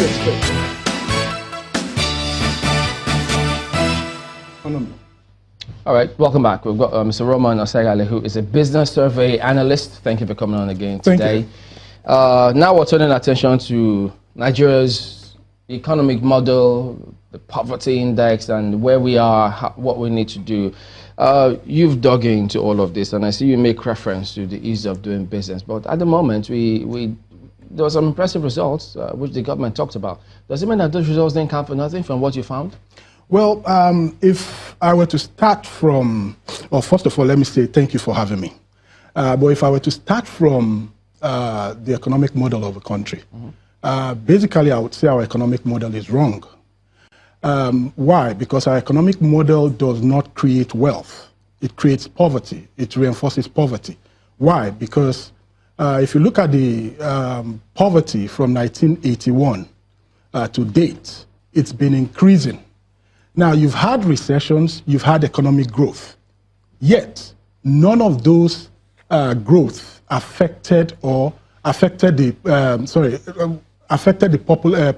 expect? All right, welcome back. We've got Mr. Roman Oseghale, who is a business survey analyst. Thank you for coming on again today. Now we're turning attention to Nigeria's economic model, the poverty index, and where we are, what we need to do. You've dug into all of this, and I see you make reference to the ease of doing business. But at the moment, there were some impressive results, which the government talked about. Does it mean that those results didn't count for nothing from what you found? Well, if I were to start from, well, first of all, let me say thank you for having me. But if I were to start from the economic model of a country, basically I would say our economic model is wrong. Why? Because our economic model does not create wealth. It creates poverty. It reinforces poverty. Why? Because if you look at the poverty from 1981 to date, it's been increasing. Now, you've had recessions, you've had economic growth, yet none of those growth affected the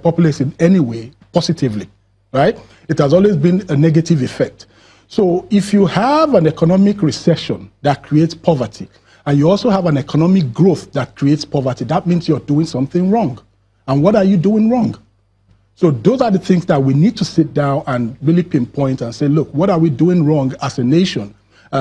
populace in any way positively, right? It has always been a negative effect. So if you have an economic recession that creates poverty, and you also have an economic growth that creates poverty, that means you're doing something wrong. And what are you doing wrong? So those are the things that we need to sit down and really pinpoint and say, look, what are we doing wrong as a nation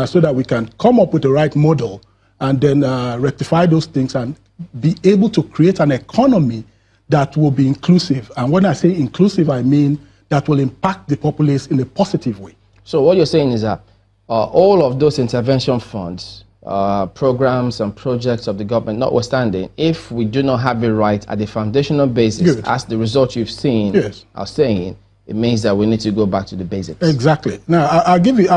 so that we can come up with the right model and then rectify those things and be able to create an economy that will be inclusive. And when I say inclusive, I mean that will impact the populace in a positive way. So what you're saying is that all of those intervention funds, programs and projects of the government notwithstanding, if we do not have it right at the foundational basis, as the results you've seen are saying, it means that we need to go back to the basics. Exactly. Now, I'll give you,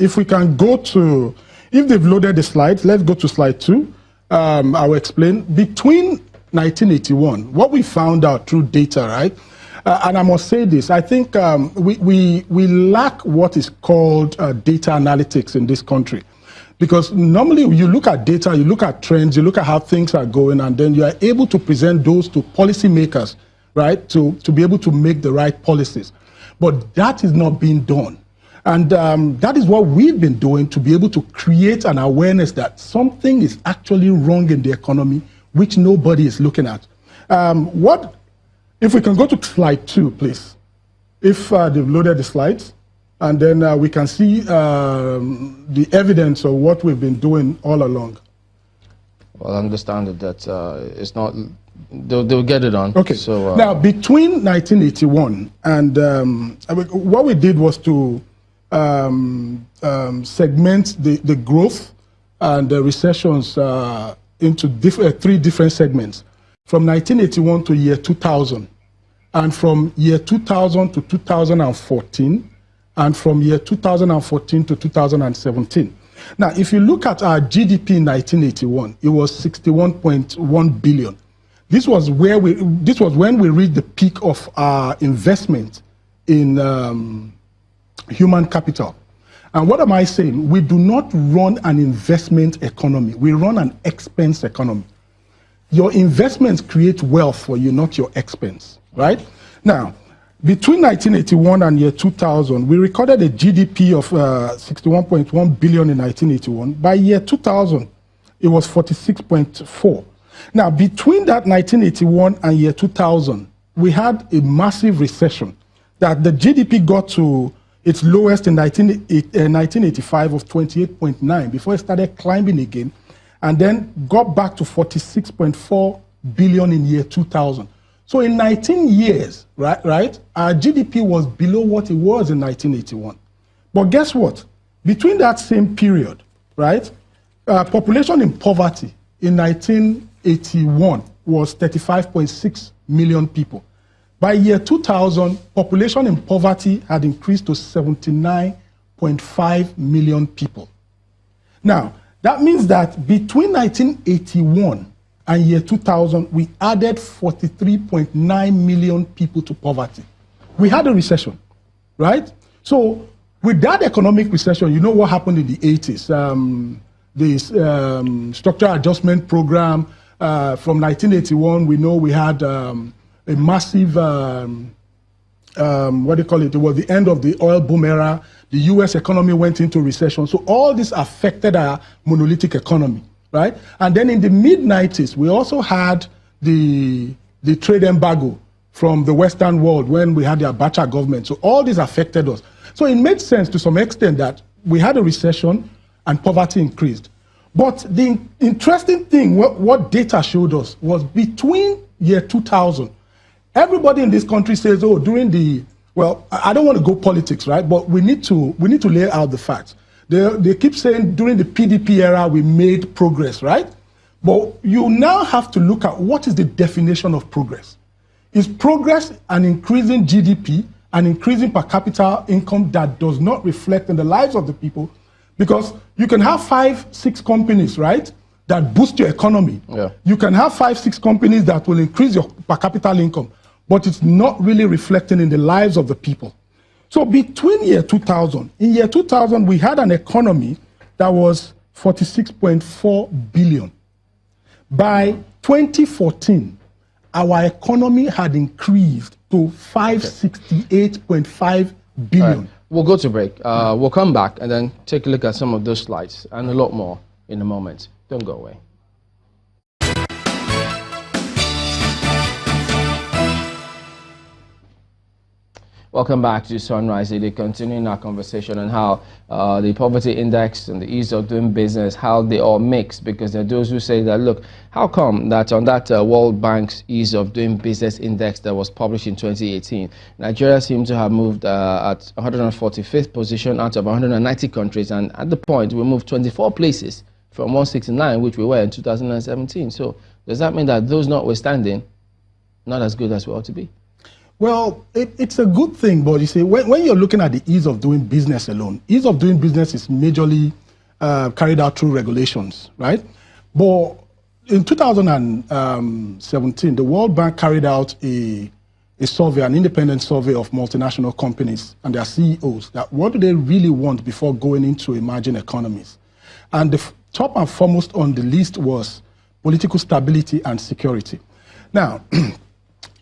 if we can go to, if they've loaded the slides, let's go to slide 2. I will explain. Between 1981, what we found out through data, right? And I must say this, I think we lack what is called data analytics in this country. Because normally you look at data, you look at trends, you look at how things are going, and then you are able to present those to policymakers, right, to be able to make the right policies. But that is not being done. And that is what we've been doing to be able to create an awareness that something is actually wrong in the economy, which nobody is looking at. If we can go to slide 2, please. If they've loaded the slides. And then we can see the evidence of what we've been doing all along. Well, I understand that it's not, they'll get it on. Okay, so, now between 1981 and what we did was to segment the growth and the recessions into 3 different segments. From 1981 to year 2000, and from year 2000 to 2014, and from year 2014 to 2017. Now, if you look at our GDP in 1981, it was 61.1 billion. This was when we reached the peak of our investment in human capital. And what am I saying? We do not run an investment economy. We run an expense economy. Your investments create wealth for you, not your expense, right? Now, between 1981 and year 2000, we recorded a GDP of 61.1 billion in 1981. By year 2000, it was 46.4. Now, between that 1981 and year 2000, we had a massive recession that the GDP got to its lowest in 1985 of 28.9 before it started climbing again, and then got back to 46.4 billion in year 2000. So in 19 years, right, our GDP was below what it was in 1981. But guess what? Between that same period, right, population in poverty in 1981 was 35.6 million people. By year 2000, population in poverty had increased to 79.5 million people. Now, that means that between 1981 and year 2000, we added 43.9 million people to poverty. We had a recession, right? So with that economic recession, you know what happened in the 80s? The structural adjustment program from 1981, we know we had a a massive, what do you call it? It was the end of the oil boom era. The US economy went into recession. So all this affected our monolithic economy, right? And then in the mid-90s, we also had the trade embargo from the Western world when we had the Abacha government. So all this affected us. So it made sense to some extent that we had a recession and poverty increased. But the interesting thing, what data showed us, was between year 2000, everybody in this country says, oh, during the, well, I don't want to go politics, right? But we need to lay out the facts. They keep saying during the PDP era, we made progress, right? But you now have to look at what is the definition of progress. Is progress an increasing GDP, an increasing per capita income that does not reflect in the lives of the people? Because you can have 5, 6 companies, right, that boost your economy. Yeah. You can have 5, 6 companies that will increase your per capita income, but it's not really reflecting in the lives of the people. So between year 2000, in year 2000, we had an economy that was 46.4 billion. By 2014, our economy had increased to 568.5 billion. Right. We'll go to break. We'll come back and then take a look at some of those slides and a lot more in a moment. Don't go away. Welcome back to Sunrise Daily, continuing our conversation on how the poverty index and the ease of doing business, how they all mix, because there are those who say that, look, how come that on that World Bank's ease of doing business index that was published in 2018, Nigeria seemed to have moved at 145th position out of 190 countries, and at the point we moved 24 places from 169, which we were in 2017. So does that mean that those notwithstanding, not as good as we ought to be? Well, it's a good thing, but you see, when you're looking at the ease of doing business alone, ease of doing business is majorly carried out through regulations, right? But in 2017, the World Bank carried out a survey, an independent survey of multinational companies and their CEOs, that what do they really want before going into emerging economies? And the top and foremost on the list was political stability and security. Now,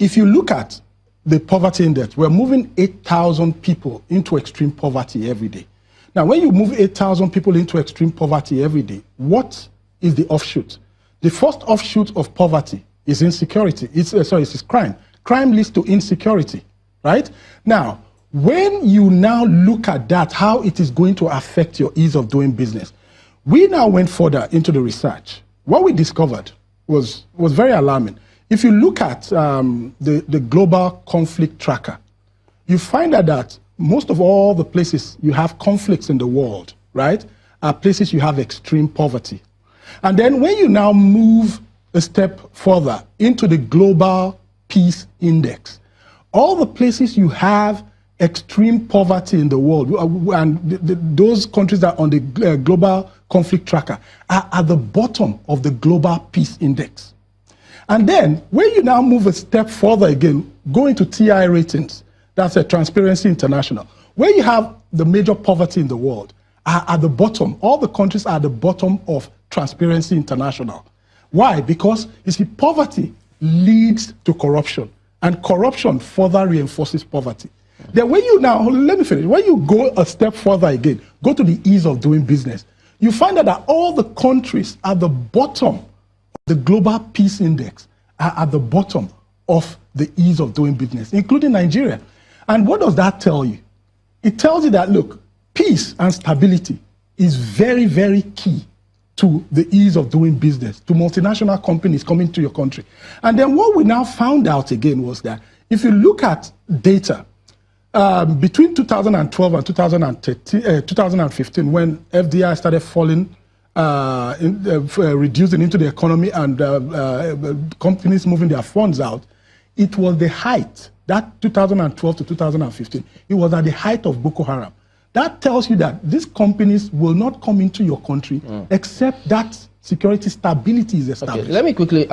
if you look at the poverty index, we're moving 8,000 people into extreme poverty every day. Now, when you move 8,000 people into extreme poverty every day, what is the offshoot? The first offshoot of poverty is insecurity. It's crime. Crime leads to insecurity, right? Now, when you now look at that, how it is going to affect your ease of doing business, we now went further into the research. What we discovered was very alarming. If you look at the global conflict tracker, you find that most of all the places you have conflicts in the world, right, are places you have extreme poverty. And then when you now move a step further into the global peace index, all the places you have extreme poverty in the world, and those countries that are on the global conflict tracker are at the bottom of the global peace index. And then, when you now move a step further again, go into TI ratings, that's a Transparency International, where you have the major poverty in the world, are at the bottom. All the countries are at the bottom of Transparency International. Why? Because, you see, poverty leads to corruption, and corruption further reinforces poverty. Then when you now, let me finish, when you go a step further again, go to the ease of doing business, you find that all the countries at the bottom the global peace index are at the bottom of the ease of doing business, including Nigeria. And what does that tell you? It tells you that, look, peace and stability is very, very key to the ease of doing business, to multinational companies coming to your country. And then what we now found out again was that if you look at data, between 2012 and 2015, when FDI started falling, reducing into the economy and companies moving their funds out, it was the height, that 2012 to 2015, it was at the height of Boko Haram. That tells you that these companies will not come into your country except that security stability is established. Okay, let me quickly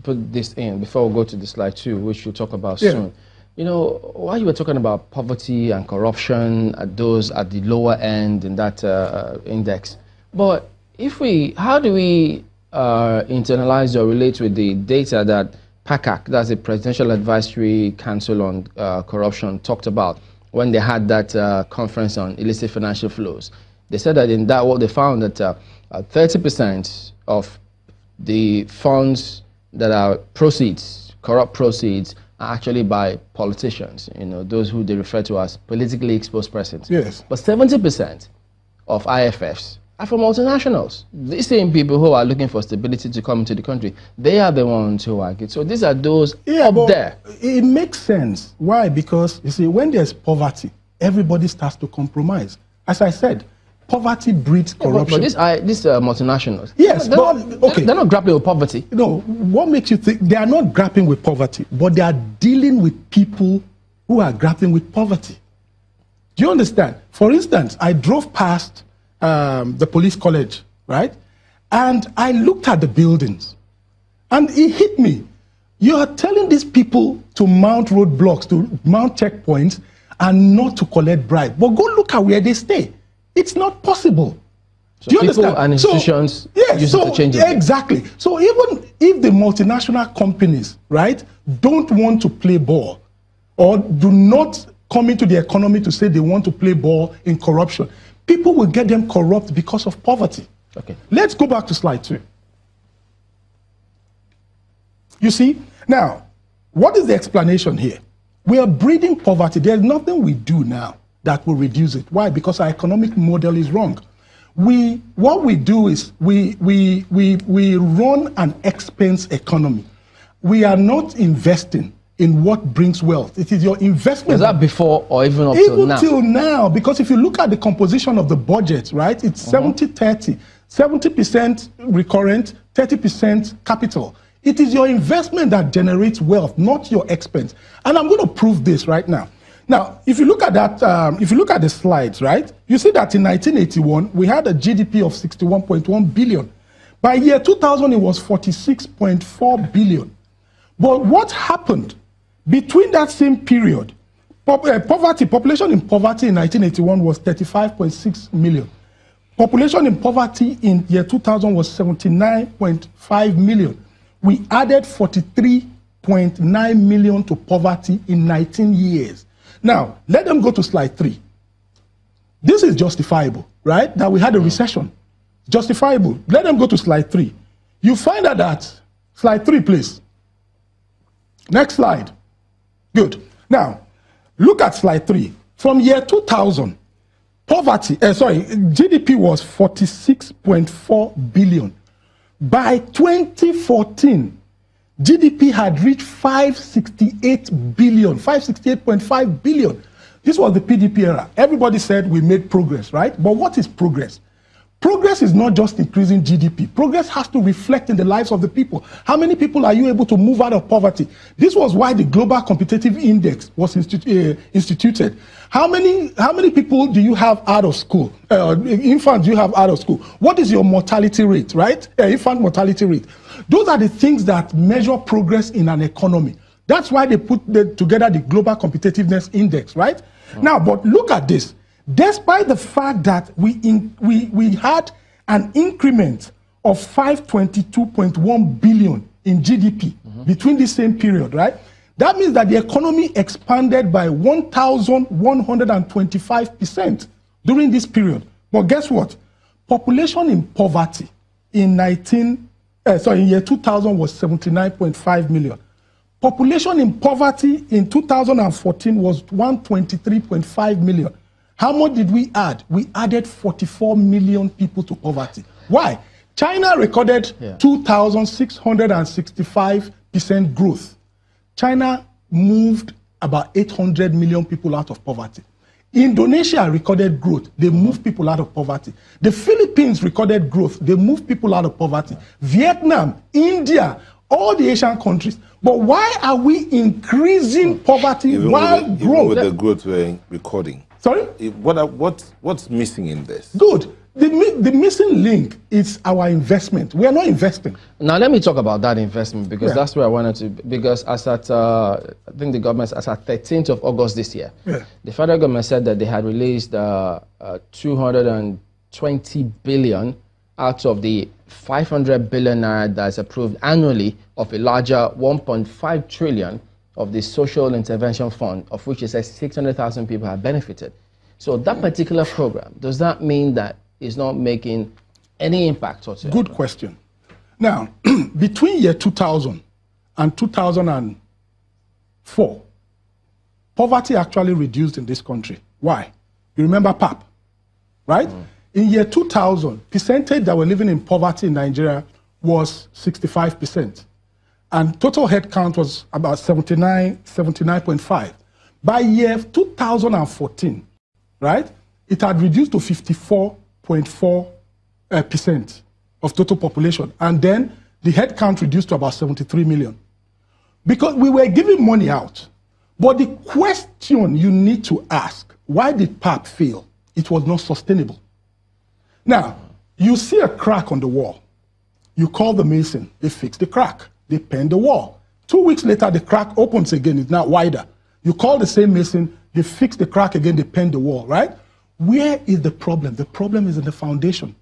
put this in before we go to the slide 2, which we'll talk about soon. You know, while you were talking about poverty and corruption, those at the lower end in that index, but how do we internalize or relate with the data that PACAC, that's the Presidential Advisory Council on Corruption, talked about when they had that conference on illicit financial flows. They said that in that, what they found that 30% of the funds that are proceeds, corrupt proceeds, are actually by politicians, you know, those who they refer to as politically exposed persons. Yes. But 70% of IFFs are from multinationals. These same people who are looking for stability to come into the country, they are the ones who are it. So these are those up there. It makes sense. Why? Because, you see, when there's poverty, everybody starts to compromise. As I said, poverty breeds corruption. But these multinationals, yes, they're not grappling with poverty. No, what makes you think they are not grappling with poverty, but they are dealing with people who are grappling with poverty? Do you understand? For instance, I drove past the police college, right? And I looked at the buildings, and it hit me. You are telling these people to mount roadblocks, to mount checkpoints, and not to collect bribes. But go look at where they stay. It's not possible. So do you people understand? and institutions use it to change it. Exactly. So even if the multinational companies, right, don't want to play ball or do not come into the economy to say they want to play ball in corruption, people will get them corrupt because of poverty. Okay. Let's go back to slide 2. You see, now, what is the explanation here? We are breeding poverty. There's nothing we do now that will reduce it. Why? Because our economic model is wrong. What we do is we run an expense economy. We are not investing in what brings wealth. It is your investment. Is that before or even up till now? Even till now, because if you look at the composition of the budget, right, it's 70-30. 70% recurrent, 30% capital. It is your investment that generates wealth, not your expense. And I'm going to prove this right now. Now, if you look at that, if you look at the slides, right, you see that in 1981, we had a GDP of 61.1 billion. By year 2000, it was 46.4 billion. But what happened between that same period? Population in poverty in 1981 was 35.6 million. Population in poverty in year 2000 was 79.5 million. We added 43.9 million to poverty in 19 years. Now, let them go to slide 3. This is justifiable, right? That we had a recession. Justifiable. Let them go to slide 3. You find out that, slide 3, please. Next slide. Good. Now, look at slide 3. From year 2000, GDP was 46.4 billion. By 2014, GDP had reached 568 billion, 568.5 billion. This was the PDP era. Everybody said we made progress, right? But what is progress? Progress is not just increasing GDP. Progress has to reflect in the lives of the people. How many people are you able to move out of poverty? This was why the Global Competitive Index was instituted. How many people do you have out of school? Infants do you have out of school? What is your mortality rate, right? Infant mortality rate. Those are the things that measure progress in an economy. That's why they put together the Global Competitiveness Index, right? Now, but look at this. Despite the fact that we had an increment of 522.1 billion in GDP between the same period, right? That means that the economy expanded by 1,125% during this period. But guess what? Population in poverty in year 2000 was 79.5 million. Population in poverty in 2014 was 123.5 million. How much did we add? We added 44 million people to poverty. Why? China recorded 2,665% growth. China moved about 800 million people out of poverty. Indonesia recorded growth. They moved people out of poverty. The Philippines recorded growth. They moved people out of poverty. Vietnam, India, all the Asian countries. But why are we increasing poverty while growth? Even with the growth we're recording. Sorry? What's missing in this? Good. The missing link is our investment. We are not investing. Now, let me talk about that investment because that's where I wanted to. Because as at, I think the government, as at 13th of August this year, the federal government said that they had released 220 billion out of the 500 billion naira that's approved annually of a larger 1.5 trillion of the social intervention fund, of which it says 600,000 people have benefited. So that particular program, does that mean that it's not making any impact whatsoever? Good question. Now, between year 2000 and 2004, poverty actually reduced in this country. Why? You remember PAP, right? In year 2000, percentage that were living in poverty in Nigeria was 65%. And total headcount was about 79.5. By year 2014, right, it had reduced to 54.4% of total population. And then the headcount reduced to about 73 million. Because we were giving money out. But the question you need to ask, why did PAP fail? It was not sustainable. Now, you see a crack on the wall. You call the mason, they fix the crack. They paint the wall. 2 weeks later, the crack opens again. It's now wider. You call the same mason, they fix the crack again, they paint the wall, right? Where is the problem? The problem is in the foundation.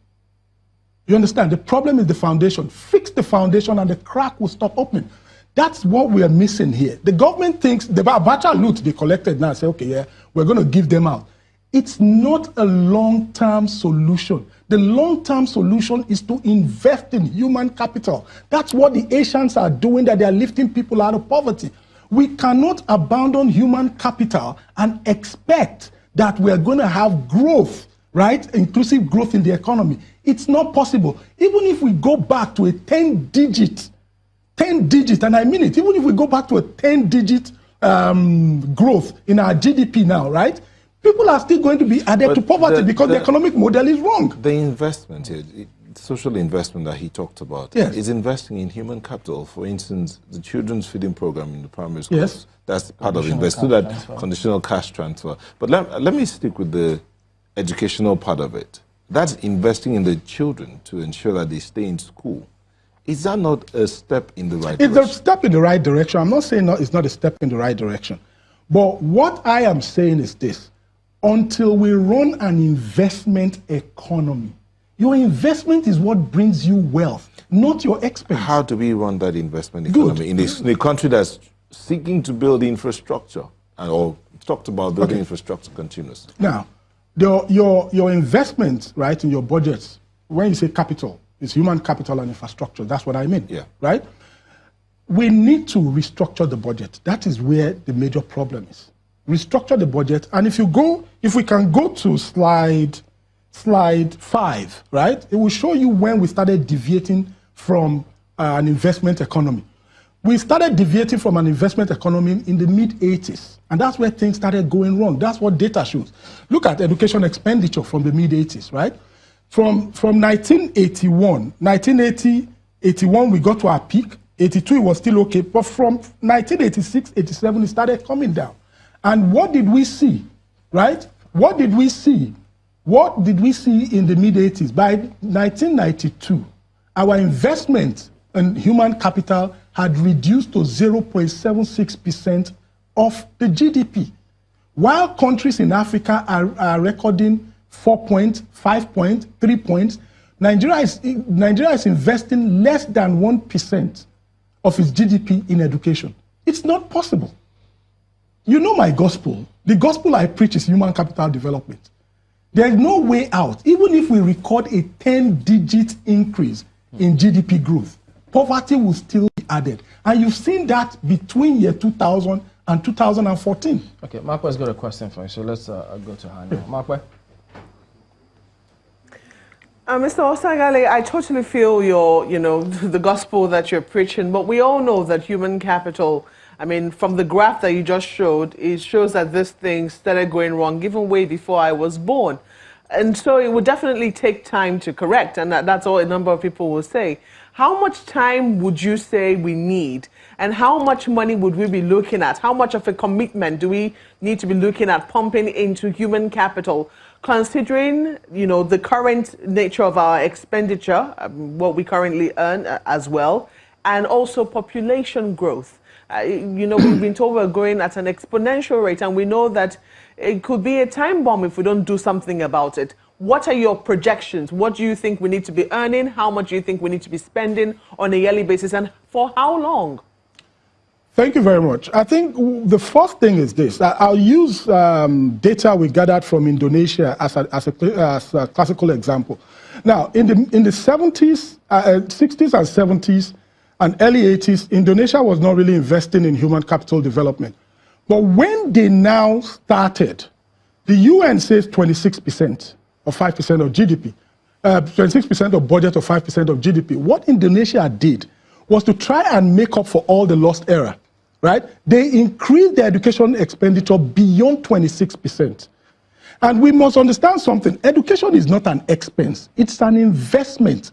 You understand? The problem is the foundation. Fix the foundation and the crack will stop opening. That's what we are missing here. The government thinks, the Abacha loot they collected now, say, okay, yeah, we're going to give them out. It's not a long-term solution. The long-term solution is to invest in human capital. That's what the Asians are doing, that they are lifting people out of poverty. We cannot abandon human capital and expect that we are going to have growth, right? Inclusive growth in the economy. It's not possible. Even if we go back to a 10-digit, and I mean it, even if we go back to a 10-digit growth in our GDP now, right? People are still going to be added to poverty because the economic model is wrong. The investment here, social investment that he talked about, yes, is investing in human capital. For instance, the children's feeding program in the primary schools. Yes. That's part of investing, that conditional cash transfer. But let me stick with the educational part of it. That's investing in the children to ensure that they stay in school. Is that not a step in the right direction? It's a step in the right direction. I'm not saying it's not a step in the right direction. But what I am saying is this. Until we run an investment economy, your investment is what brings you wealth, not your expense. How do we run that investment economy in a country that's seeking to build infrastructure or talked about building infrastructure continuously? Now, your investment, right, in your budgets, when you say capital, it's human capital and infrastructure. That's what I mean, right? We need to restructure the budget. That is where the major problem is. Restructure the budget, and if we can go to slide 5, right? It will show you when we started deviating from an investment economy. We started deviating from an investment economy in the mid-80s, and that's where things started going wrong. That's what data shows. Look at education expenditure from the mid-80s, right? From 1981, 81, we got to our peak. 82, it was still okay, but from 1986, 87, it started coming down. And what did we see, right? What did we see? What did we see in the mid-80s? By 1992, our investment in human capital had reduced to 0.76% of the GDP. While countries in Africa are recording 4 points, 5 points, 3 points, Nigeria is investing less than 1% of its GDP in education. It's not possible. You know my gospel. The gospel I preach is human capital development. There is no way out. Even if we record a 10-digit increase in GDP growth, poverty will still be added. And you've seen that between year 2000 and 2014. Okay, Markwe's got a question for you, so let's go to her now. Markwe? Mr. Oseghale, I totally feel the gospel that you're preaching, but we all know that human capital, I mean, from the graph that you just showed, it shows that this thing started going wrong even way before I was born. And so it would definitely take time to correct, and that's all a number of people will say. How much time would you say we need? And how much money would we be looking at? How much of a commitment do we need to be looking at pumping into human capital, considering, the current nature of our expenditure, what we currently earn as well, and also population growth? We've been told we're going at an exponential rate, and we know that it could be a time bomb if we don't do something about it. what are your projections? What do you think we need to be earning? How much do you think we need to be spending on a yearly basis, and for how long? Thank you very much. I think the first thing is this. I'll use data we gathered from Indonesia as a classical example. Now, in the 70s, 60s and 70s and early 80s, Indonesia was not really investing in human capital development. But when they now started, the UN says 26% or 5% of GDP, 26% of budget or 5% of GDP. What Indonesia did was to try and make up for all the lost era. Right? They increased their education expenditure beyond 26%. And we must understand something. Education is not an expense. It's an investment.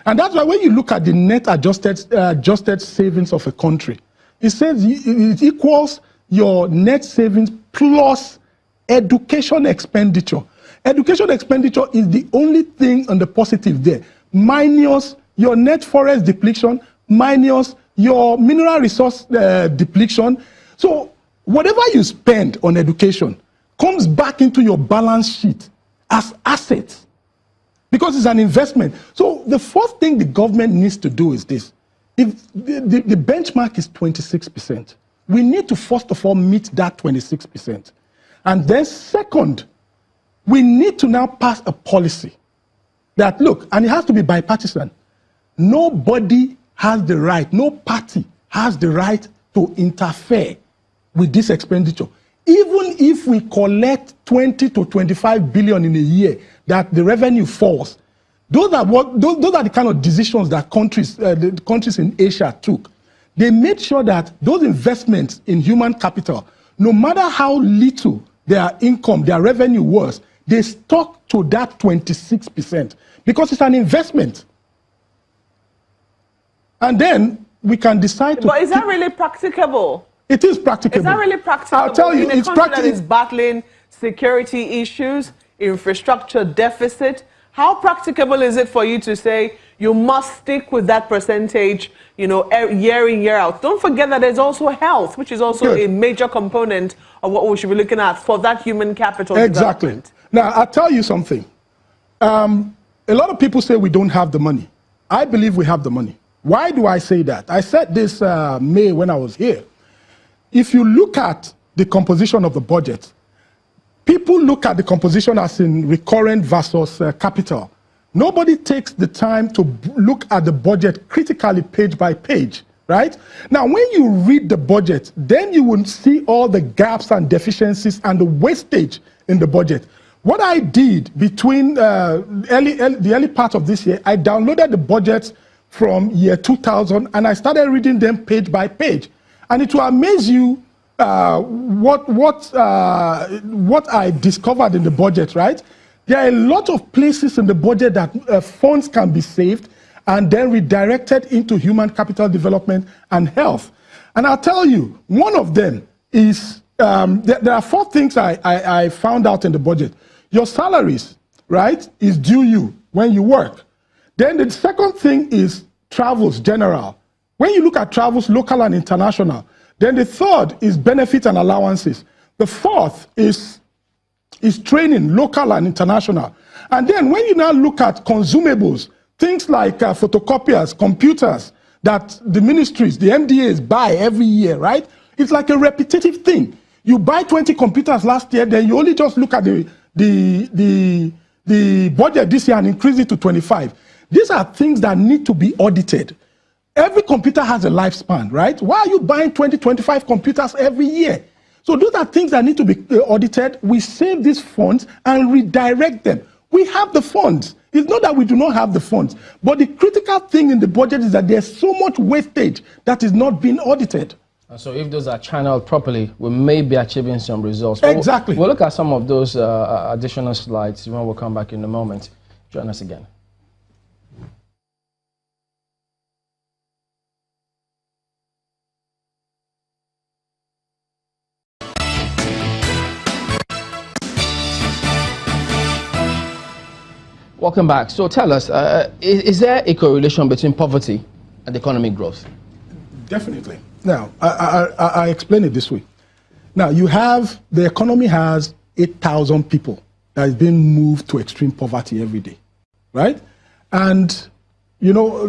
And that's why when you look at the net adjusted savings of a country, it says it equals your net savings plus education expenditure. Education expenditure is the only thing on the positive there, minus your net forest depletion, minus your mineral resource depletion. So whatever you spend on education comes back into your balance sheet as assets because it's an investment. So the first thing the government needs to do is this. If the benchmark is 26%, we need to first of all meet that 26%. And then second, we need to now pass a policy that, look, and it has to be bipartisan. Nobody has the right, no party has the right to interfere with this expenditure. Even if we collect 20 to 25 billion in a year, that the revenue falls. Those are the kind of decisions that the countries in Asia took. They made sure that those investments in human capital, no matter how little their income, their revenue was, they stuck to that 26% because it's an investment. And then we can decide to... But is that really practicable? It is practicable. Is that really practicable? I'll tell you, in a country that is battling security issues, infrastructure deficit, how practicable is it for you to say you must stick with that percentage, you know, year in, year out? Don't forget that there's also health, which is also a major component of what we should be looking at for that human capital development. Now, I'll tell you something. A lot of people say we don't have the money. I believe we have the money. Why do I say that? I said this May when I was here. If you look at the composition of the budget, people look at the composition as in recurrent versus capital. Nobody takes the time to look at the budget critically page by page, right? Now, when you read the budget, then you will see all the gaps and deficiencies and the wastage in the budget. What I did between the early part of this year, I downloaded the budgets from year 2000, and I started reading them page by page. And it will amaze you what I discovered in the budget, right? There are a lot of places in the budget that funds can be saved and then redirected into human capital development and health. And I'll tell you, one of them is, there are 4 things I found out in the budget. Your salaries, right, is due you when you work. Then the second thing is travels general. When you look at travels, local and international. Then the third is benefits and allowances. The fourth is training, local and international. And then when you now look at consumables, things like photocopiers, computers, that the ministries, the MDAs buy every year, right? It's like a repetitive thing. You buy 20 computers last year, then you only just look at the budget this year and increase it to 25. These are things that need to be audited. Every computer has a lifespan, right? Why are you buying 20, 25 computers every year? So those are things that need to be audited. We save these funds and redirect them. We have the funds. It's not that we do not have the funds. But the critical thing in the budget is that there's so much wastage that is not being audited. So if those are channeled properly, we may be achieving some results. Exactly. We'll look at some of those additional slides when we'll come back in a moment. Join us again. Welcome back. So tell us, is there a correlation between poverty and economic growth? Definitely. Now, I explain it this way. Now, the economy has 8,000 people that is being moved to extreme poverty every day, right? And, you know,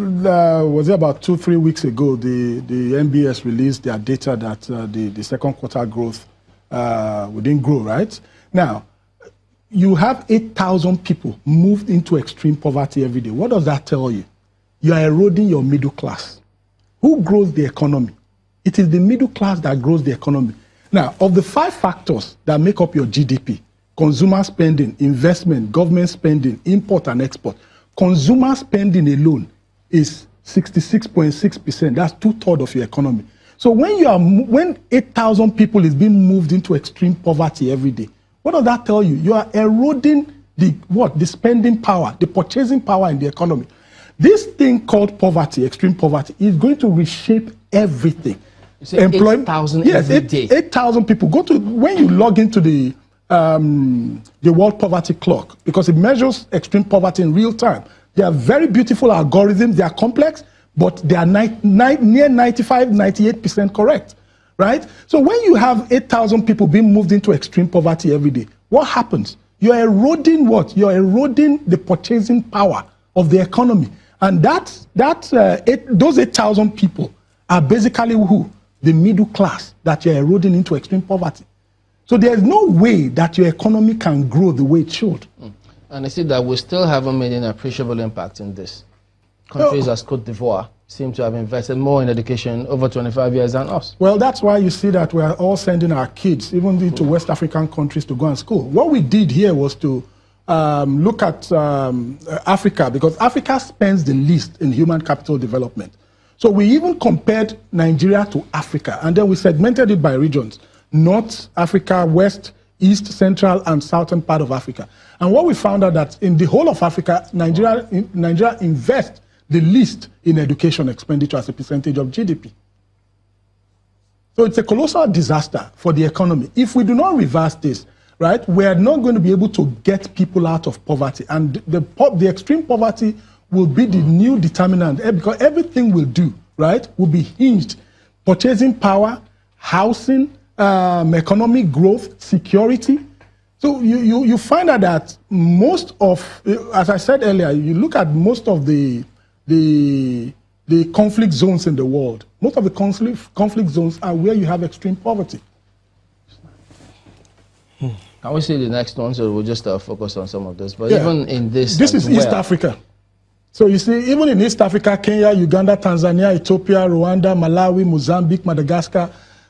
was it about 2-3 weeks ago, the NBS released their data that the second quarter growth we didn't grow, right? Now, you have 8,000 people moved into extreme poverty every day. What does that tell you? You are eroding your middle class. Who grows the economy? It is the middle class that grows the economy. Now, of the 5 factors that make up your GDP, consumer spending, investment, government spending, import and export, consumer spending alone is 66.6%. That's 2/3 of your economy. So when 8,000 people is being moved into extreme poverty every day, what does that tell you? You are eroding the spending power, the purchasing power in the economy. This thing called poverty, extreme poverty, is going to reshape everything. You say 8,000 every day. 8,000 people. When you log into the World Poverty Clock, because it measures extreme poverty in real time. They are very beautiful algorithms. They are complex, but they are near 95-98% correct, right? So when you have 8,000 people being moved into extreme poverty every day, what happens? You're eroding what? You're eroding the purchasing power of the economy. And those 8,000 people are basically who? The middle class that you're eroding into extreme poverty. So there's no way that your economy can grow the way it should. And I see that we still haven't made an appreciable impact in this. Countries as Cote d'Ivoire seem to have invested more in education over 25 years than us. Well, that's why you see that we're all sending our kids, even into West African countries, to go and school. What we did here was to look at Africa, because Africa spends the least in human capital development. So we even compared Nigeria to Africa, and then we segmented it by regions. North Africa, West, East, Central, and Southern part of Africa. And what we found out that in the whole of Africa, Nigeria invests the least in education expenditure as a percentage of GDP. So it's a colossal disaster for the economy. If we do not reverse this, right, we are not going to be able to get people out of poverty. And the extreme poverty will be the new determinant, because everything we'll do, right, will be hinged. Purchasing power, housing, economic growth, security. So you find out that most of, as I said earlier, you look at most of the conflict zones in the world. Most of the conflict zones are where you have extreme poverty. Can we see the next one? So we'll just focus on some of this. But even in this is East Africa. So you see, even in East Africa, Kenya, Uganda, Tanzania, Ethiopia, Rwanda, Malawi, Mozambique, Madagascar,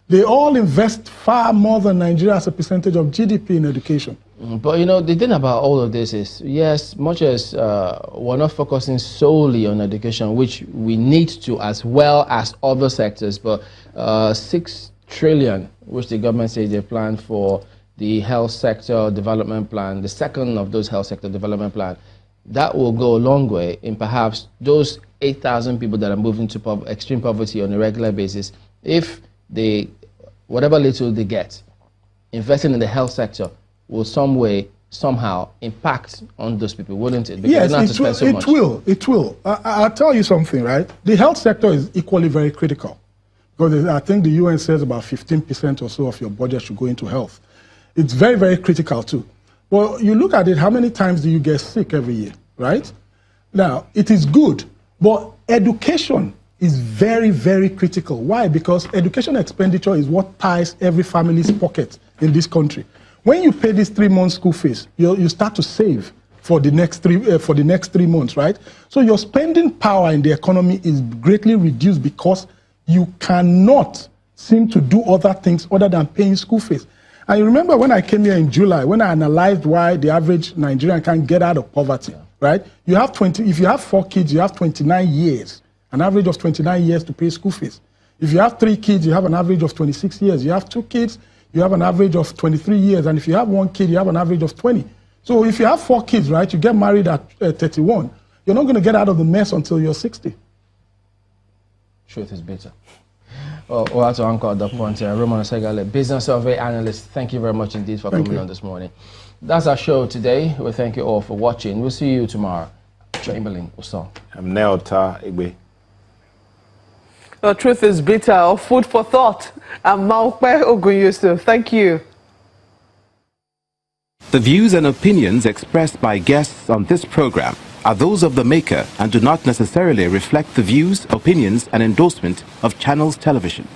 they all invest far more than Nigeria as a percentage of GDP in education. But you know, the thing about all of this is, yes, much as we're not focusing solely on education, which we need to as well as other sectors, but 6 trillion, which the government says they plan for the health sector development plan, the second of those health sector development plan, that will go a long way in perhaps those 8,000 people that are moving to extreme poverty on a regular basis. If they, whatever little they get, investing in the health sector will some way, somehow impact on those people, wouldn't it? Because yes, it will. I'll tell you something, right? The health sector is equally very critical, because I think the UN says about 15% or so of your budget should go into health. It's very, very critical too. Well, you look at it, how many times do you get sick every year, right? Now, it is good, but education is very, very critical. Why? Because education expenditure is what ties every family's pocket in this country. When you pay this 3 months school fees, you start to save for the next 3 months, right? So your spending power in the economy is greatly reduced because you cannot seem to do other things other than paying school fees. And you remember when I came here in July, when I analyzed why the average Nigerian can't get out of poverty, right? You have if you have 4 kids, you have 29 years, an average of 29 years to pay school fees. If you have 3 kids, you have an average of 26 years. You have 2 kids, you have an average of 23 years. And if you have 1 kid, you have an average of 20. So if you have 4 kids, right, you get married at 31, you're not going to get out of the mess until you're 60. Truth is bitter. Well, we'll have to anchor at that point here. Roman Oseghale, business survey analyst, thank you very much indeed for coming on this morning. That's our show today. We thank you all for watching. We'll see you tomorrow. Chamberlain Uso. I'm Neota Igbe. The truth is bitter. Food for thought. I'm Maukwe Ogun Yusuf. Thank you. The views and opinions expressed by guests on this program are those of the maker and do not necessarily reflect the views, opinions, and endorsement of Channels Television.